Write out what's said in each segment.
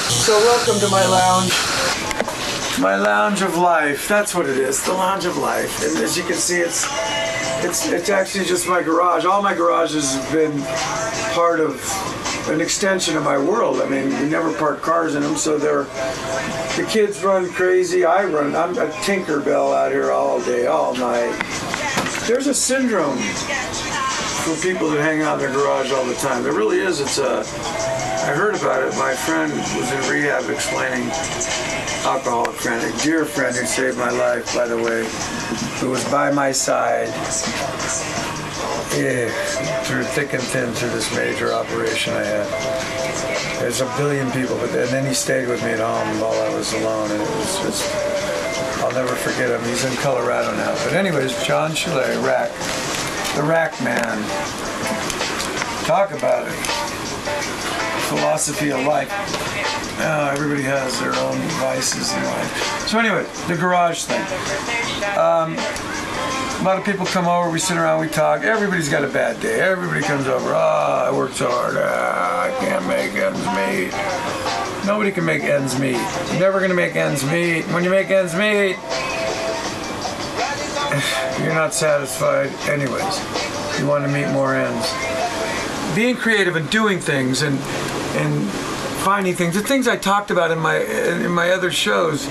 So welcome to my lounge. My lounge of life. That's what it is. The lounge of life. And as you can see, it's actually just my garage. All my garages have been part of an extension of my world. I mean, we never park cars in them, so the kids run crazy. I'm a Tinkerbell out here all day, all night. There's a syndrome for people that hang out in their garage all the time. There really is. I heard about it. My friend was in rehab explaining, alcoholic friend, a dear friend who saved my life, by the way, who was by my side through thick and thin through this major operation I had. There's a billion people, and then he stayed with me at home while I was alone, and it was just, I'll never forget him. He's in Colorado now. But anyways, John Chalet, Rack, the Rack Man. Talk about it. Philosophy of life. Everybody has their own vices in life. So anyway, the garage thing. A lot of people come over, we sit around, we talk. Everybody's got a bad day. Everybody comes over. I worked so hard. I can't make ends meet. Nobody can make ends meet. You're never going to make ends meet. When you make ends meet, you're not satisfied anyways. You want to meet more ends. Being creative and doing things and finding things, the things I talked about in my other shows,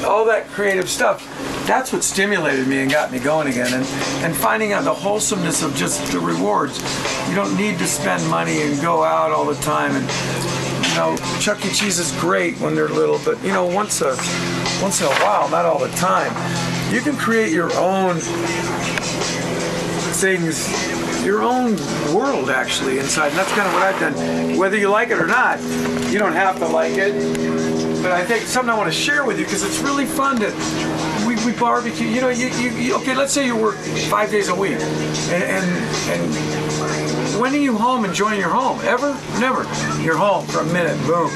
all that creative stuff, that's what stimulated me and got me going again, and finding out the wholesomeness of just the rewards. You don't need to spend money and go out all the time, and Chuck E. Cheese is great when they're little, but once in a while, not all the time. You can create your own things, your own world actually inside, and that's kind of what I've done. Whether you like it or not, you don't have to like it, but I think it's something I want to share with you because it's really fun to, we barbecue, okay, let's say you work 5 days a week, and when are you home enjoying your home? Ever? Never. You're home for a minute, boom.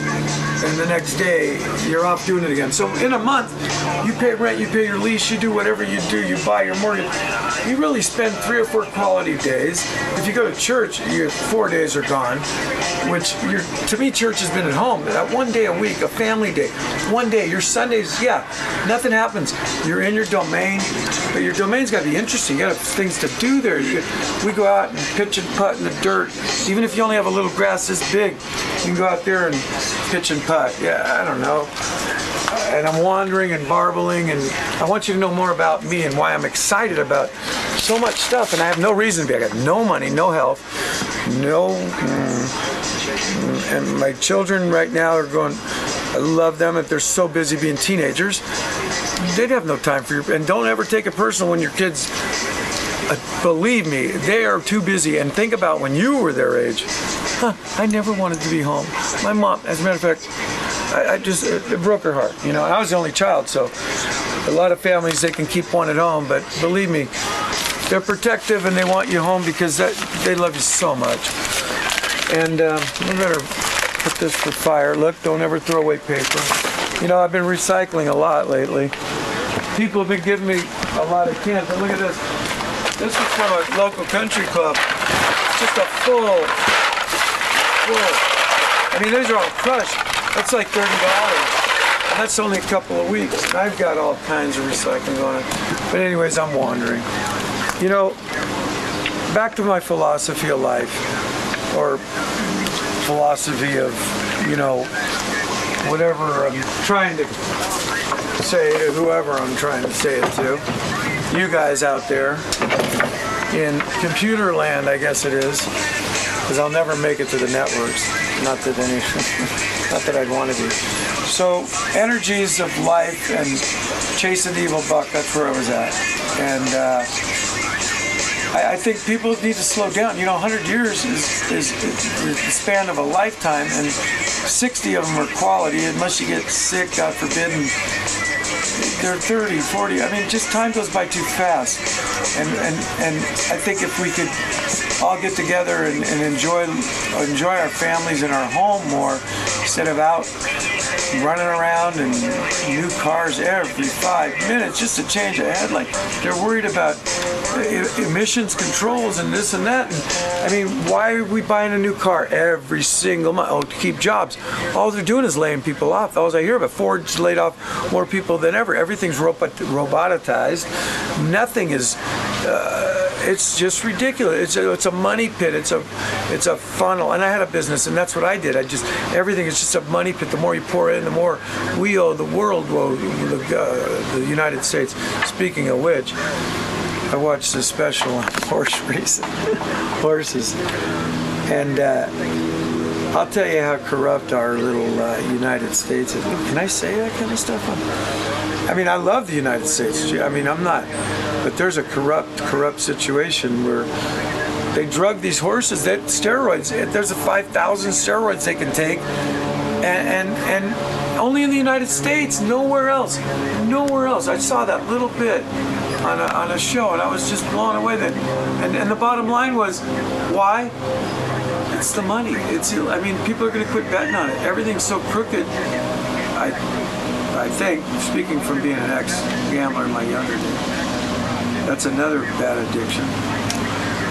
And the next day, you're off doing it again. So in a month, you pay rent, you pay your lease, you do whatever you do, you buy your mortgage. You really spend 3 or 4 quality days. If you go to church, your 4 days are gone, which to me, church has been at home. That 1 day a week, a family day. 1 day, your Sundays, nothing happens. You're in your domain, but your domain's got to be interesting. You got things to do there. We go out and pitch and putt in the dirt. Even if you only have a little grass this big, you can go out there and pitch and putt. I don't know. And I'm wandering and barbling, and I want you to know more about me and why I'm excited about so much stuff, and I have no reason to be. I got no money, no health, and my children right now are going, I love them. If they're so busy being teenagers, they'd have no time for you. And don't ever take it personal when your kids, believe me, they are too busy. And think about when you were their age. I never wanted to be home. My mom, as a matter of fact, it broke her heart. And I was the only child, so a lot of families, they can keep one at home, but believe me, they're protective and they want you home because they love you so much. And we better put this for fire. Look, don't ever throw away paper. I've been recycling a lot lately. People have been giving me a lot of cans, but look at this. This is from a local country club. Just a full. I mean, those are all crushed. That's like $30. And that's only a couple of weeks. And I've got all kinds of recycling going on. But anyways, I'm wandering. Back to my philosophy of life, or philosophy of, whatever I'm trying to say to whoever I'm trying to say it to. You guys out there in computer land, I guess it is. Because I'll never make it to the networks. Not that I'd want to be. So, energies of life and chasing the evil buck, that's where I was at. And I think people need to slow down. 100 years is the span of a lifetime, and 60 of them are quality, unless you get sick, God forbid, and they're 30, 40. I mean, just time goes by too fast. And I think if we could all get together and enjoy our families and our home more, instead of out running around in new cars every 5 minutes just to change a headlight. They're worried about emissions controls and this and that. And, I mean, why are we buying a new car every single month? Oh, to keep jobs. All they're doing is laying people off. All I hear about, Ford's laid off more people than ever. Everything's robotized. Nothing is. It's just ridiculous. It's a money pit. It's a funnel. And I had a business, and that's what I did. Everything is just a money pit. The more you pour in, the more we owe the world, the United States. Speaking of which, I watched a special on horse racing, horses, and I'll tell you how corrupt our little United States is. Can I say that kind of stuff? I mean, I love the United States. I mean, I'm not, but there's a corrupt situation where they drug these horses. That steroids. There's 5,000 steroids they can take, and only in the United States, nowhere else. Nowhere else. I saw that little bit on a show, and I was just blown away. And the bottom line was, why? It's the money. I mean, people are going to quit betting on it. Everything's so crooked. I think, speaking from being an ex-gambler in my younger days, that's another bad addiction.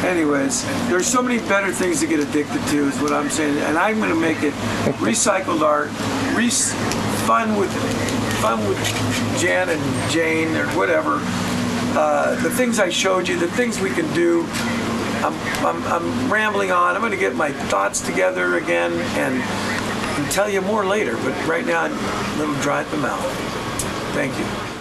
Anyways, there's so many better things to get addicted to, is what I'm saying, and I'm going to make it recycled art, fun with Jan and Jane or whatever. The things I showed you, the things we can do. I'm rambling on. I'm going to get my thoughts together again and tell you more later. But right now, I'm a little dry at the mouth. Thank you.